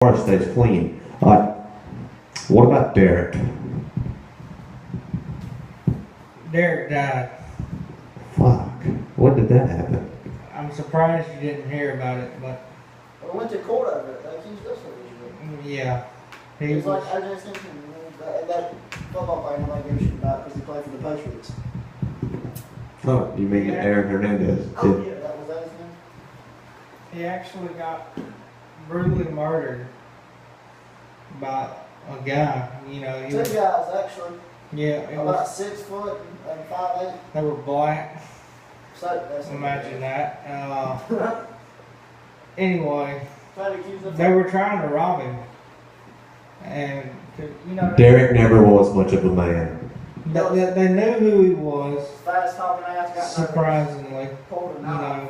car stays clean. What about Derek? Derek died. Fuck. When did that happen? I'm surprised you didn't hear about it, but We went to court over it. They accused us of it. yeah. He was like, I just think that football player nobody gave a shit about because he played for the Patriots. Oh, you mean Aaron Hernandez? Oh, yeah, that was his name. He actually got brutally murdered by a guy. You know, he Two was, guys, actually. yeah, it About was. 6 foot and 5'8". They were black. So that's Imagine that. Anyway, Trying to accuse us. they were trying to rob him, and you know, Derek never was much of a man. they knew who he was. Fast talking ass got Surprisingly, pulled a you knife.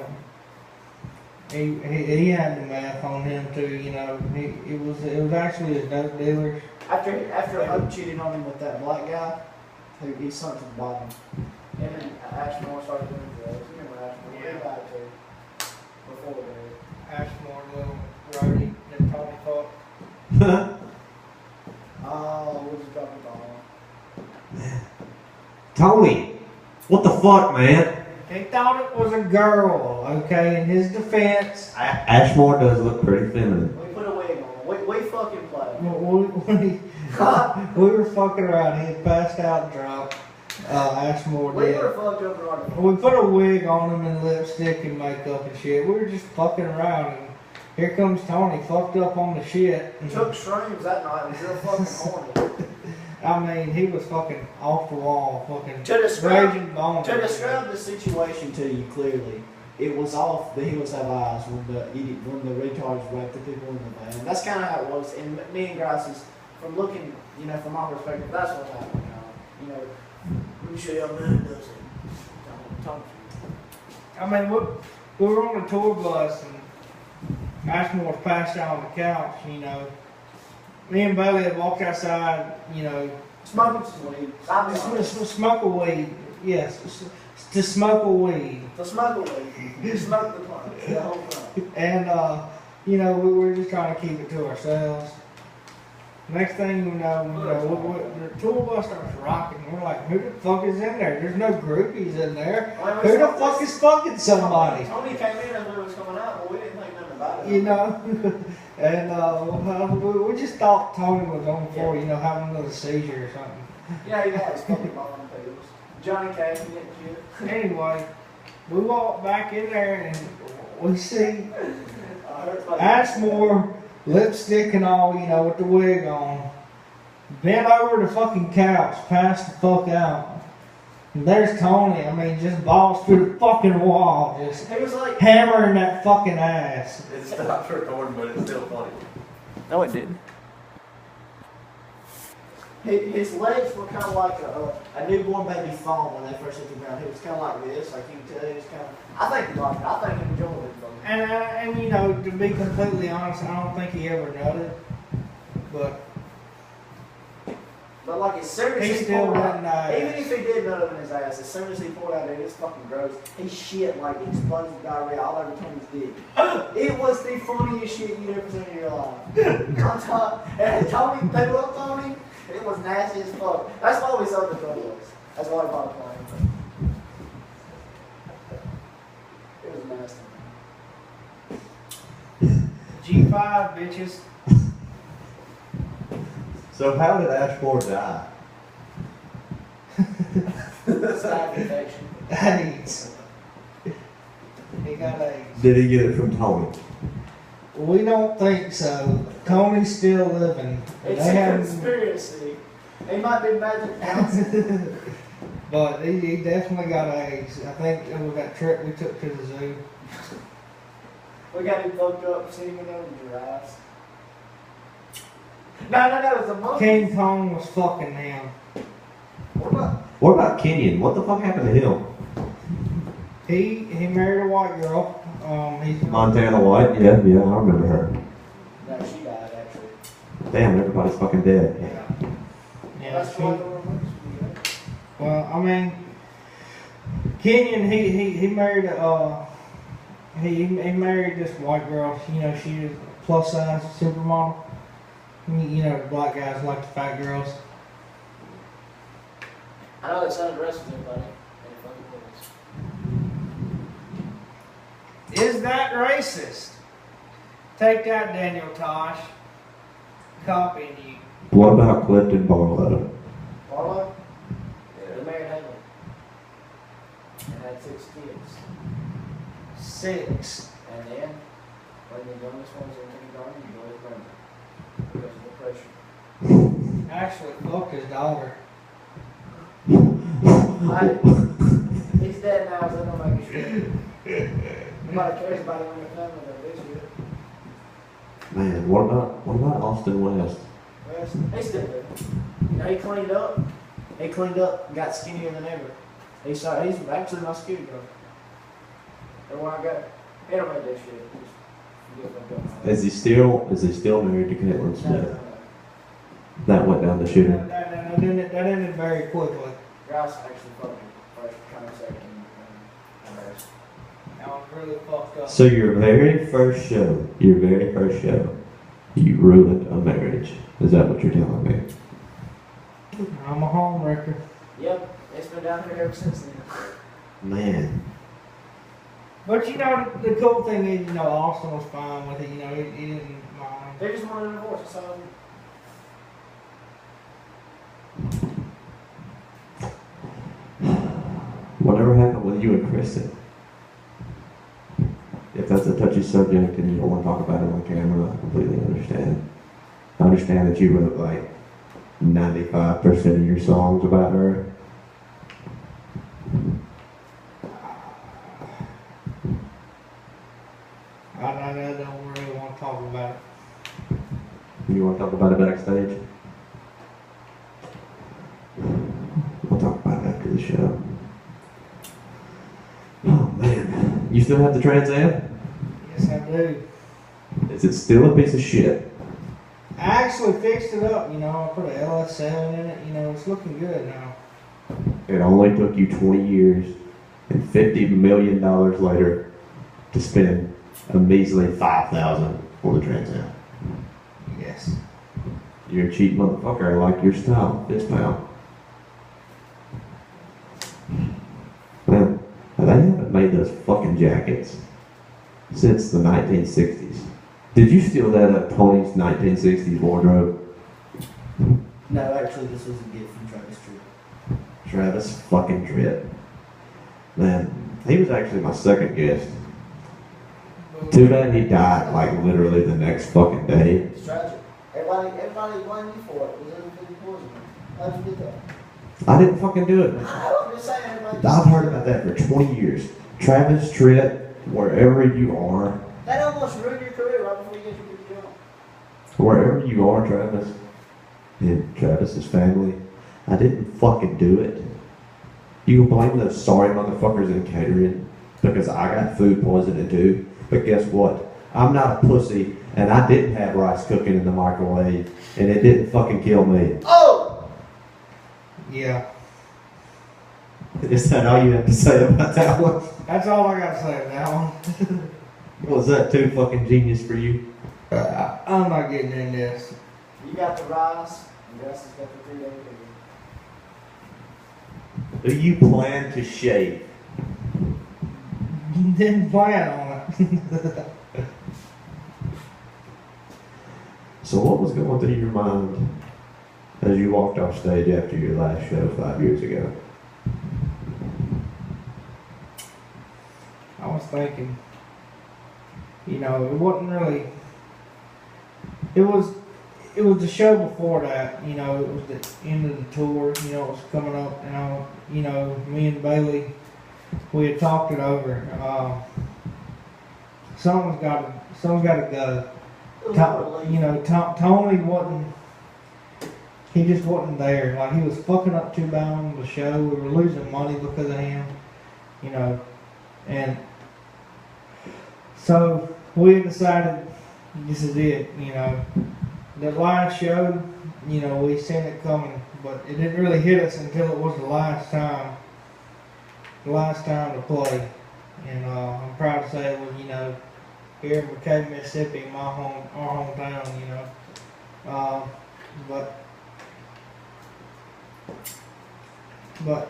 know, he had the math on him too. You know, it was actually his dope dealers. After Hope cheated on him with that black guy, who he sunk to the bottom. And then Ashmore started doing drugs. You remember Ashmore? Yeah. He died too. Before that. Ashmore, little Brody, that Tony fucked. Oh, what was he talking about? Tony, what the fuck, man? He thought it was a girl. Okay, in his defense, Ashmore does look pretty feminine. We put a wig on him. We fucking played. we were fucking around. He had passed out drunk. Ashmore We did. were fucked up around him. We put a wig on him and lipstick and makeup and shit. We were just fucking around, and here comes Tony, fucked up on the shit. Took shrooms that night and was real fucking horny. I mean, he was fucking off the wall, fucking To describe- raging boner. To describe the situation to you clearly, it was off the hills have eyes when the retards raped the people in the van. That's kind of how it was. And me and Grice, from looking, you know, from my perspective, that's what happened. You know, let me show you how man does it. Don't. I mean, we were on a tour bus, and Ashmore was passed out on the couch, you know. Me and Bailey had walked outside, you know, Smoking some weed. smoke a weed. Yes, to smoke a weed. To smoke a weed. You smoke the plant. The whole plant. And, you know, we were just trying to keep it to ourselves. Next thing you know, the tour bus starts rocking. We're like, who the fuck is in there? There's no groupies in there. Who the fuck is fucking somebody? Tony came in as we was coming out, but we didn't think nothing about it. You know? And we just thought Tony was on the floor, you know, having a little seizure or something. Yeah, he had his fucking bomb pills. Johnny Cash, he didn't get Anyway, we walk back in there and we see it. Ashmore, lipstick and all, you know, with the wig on, bent over the fucking couch, passed the fuck out. And there's Tony, I mean, just balls through the fucking wall, just He was like, hammering that fucking ass. It stopped recording, but it's still funny. no, it didn't. His legs were kind of like a newborn baby fawn when they first hit the ground. He was kind of like this, like you can tell. He was kind of. I think he liked it. I think he enjoyed it. And you know, to be completely honest, I don't think he ever nutted, but like as soon as he he still pulled wouldn't out, even if he did nut up in his ass, as soon as he pulled out, it was fucking gross. He shit like explosive diarrhea all over Tony's dick. It was the funniest shit you'd ever seen in your life. On top, and Tony threw up on him. It was nasty as fuck. That's why we sold the photos. That's why we bought the plane. It was nasty. G5 bitches. So how did Ashmore die? Staph infection. AIDS. He got AIDS. Did he get it from Tony? We don't think so. Tony's still living. It's They a haven't- conspiracy. He might be magic Johnson. But he definitely got AIDS. I think it was that trip we took to the zoo. We got him fucked up, seen him in the giraffes. No, it was a monkey. King Kong was fucking him. What about Kenyon? What the fuck happened to him? He married a white girl. He's Montana White? Yeah, I remember her. No, she died actually. Damn, everybody's fucking dead. Yeah, That's she- why the remote. well, I mean, Kenyon, he married he married this white girl. You know, she was plus size supermodel. You know, the black guys like the fat girls. I know that Santa dresses everybody. And fucking boys. Is that racist? Take that, Daniel Tosh. Copying you. What about Clifton Barlow? Barlow? Yeah. They married Haley. And had 6 kids. 6. And then, when the youngest one was in kindergarten, he was pregnant. Because of the pressure. Actually, fuck his daughter. He's dead now, so don't make it shit. Nobody cares about him in the family, though, this shit. Man, what about Austin West? Well, he's still good. You know, he cleaned up. He cleaned up, got skinnier than ever. He's actually my skinny girl. Everywhere I go, he don't make that shit. Just forget what I'm doing. Is he still married to Caitlin Smith? No. That went down the shitter. That ended very quickly. Grice actually fucking first, kind of second. That was really fucked up. So your very first show, you ruined a marriage. Is that what you're telling me? I'm a home wrecker. Yep, it's been down here ever since then. Man. But you know, the cool thing is, you know, Austin was fine with it. You know, he didn't mind. They just wanted a divorce, so. Whatever happened with you and Kristen? If that's a touchy subject and you don't want to talk about it on camera, I completely understand. I understand that you wrote like 95% of your songs about her. I don't really want to talk about it. You want to talk about it backstage? We'll talk about it after the show. Oh man. You still have the Trans Am? Yes, I do. Is it still a piece of shit? I actually fixed it up, you know. I put an LS7 in it, you know. It's looking good now. It only took you 20 years and $50 million later to spend a measly $5,000 for the Trans Am. Yes. You're a cheap motherfucker. I like your style, this pal. Man, they haven't made those fucking jackets since the 1960s. Did you steal that at Tony's 1960s wardrobe? No, actually, this was a gift from Travis Tritt. Travis fucking Tritt. Man, he was actually my second guest. Too bad he died like literally the next fucking day. It's tragic. Everybody blamed you for it. It was everything poison. How'd you get that? I didn't fucking do it. I'm just saying, everybody. I've heard about that for 20 years. Travis Tritt, wherever you are, That almost ruined your career right before you get your job. wherever you are, Travis, and Travis's family, I didn't fucking do it. You can blame those sorry motherfuckers in catering because I got food poisoning too. But guess what? I'm not a pussy, and I didn't have rice cooking in the microwave, and it didn't fucking kill me. Oh! Yeah. Is that all you have to say about that one? That's all I got to say about that one. Was that too fucking genius for you? I'm not getting in this. You got the rice, and Gus has got the 3-day period. Do you plan to shave? Didn't plan on it. So what was going through your mind as you walked off stage after your last show 5 years ago? I was thinking, you know, it wasn't really. It was the show before that. You know, it was the end of the tour. You know, it was coming up, and you know, me and Bailey, we had talked it over. Someone's got to go. You know, Tony wasn't. He just wasn't there. Like, he was fucking up too bad on the show. We were losing money because of him. You know, and so we decided this is it. You know, the last show, you know, we seen it coming, but it didn't really hit us until it was the last time to play. And I'm proud to say it was, you know, here in McKay, Mississippi, our hometown, you know. But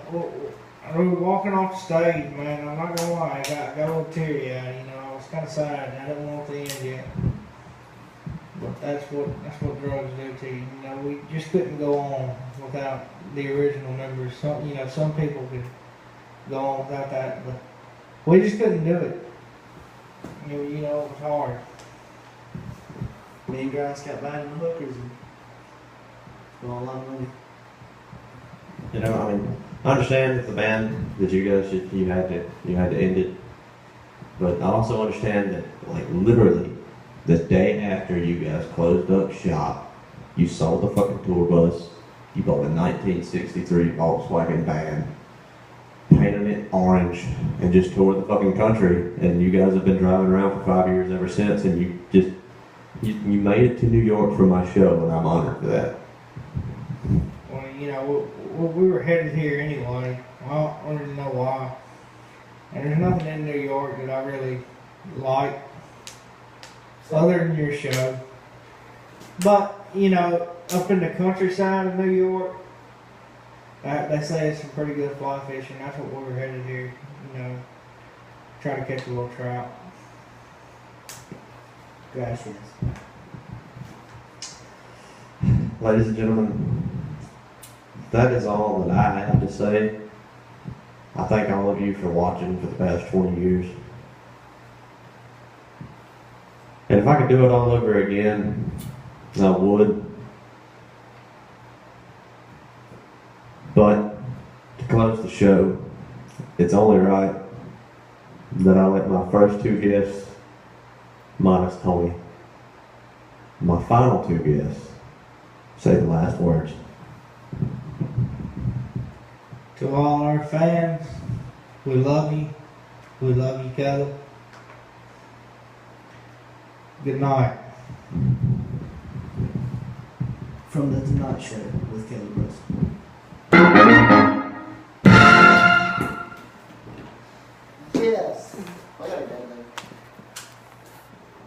we were walking off the stage, man. I'm not gonna lie, I got a little teary eyed, you know. I was kind of sad, and I didn't want it to end yet. But that's what drugs do to you. You know, we just couldn't go on without the original members. Some people could go on without that, but we just couldn't do it. You know, it was hard. Me and Grice got back in the hookers and spent a lot of money. You know, I mean, I understand that the band that you guys you had to end it, but I also understand that, like, literally the day after you guys closed up shop, you sold the fucking tour bus, you bought a 1963 Volkswagen van, painted it orange, and just toured the fucking country. And you guys have been driving around for 5 years ever since, and you made it to New York for my show, and I'm honored for that. Well, you know, we were headed here anyway. Well, I don't really know why. And there's nothing in New York that I really like other than your show. But, you know, up in the countryside of New York, they say it's some pretty good fly fishing. That's what we were headed here, you know, try to catch a little trout. Gracias. Ladies and gentlemen, that is all that I have to say. I thank all of you for watching for the past 20 years. And if I could do it all over again, I would. But to close the show, it's only right that I let my first two guests, minus Tony, my final two guests, say the last words. To all our fans, we love you. We love you, Caleb. Good night. From the Tonight Show with Kelly Russell.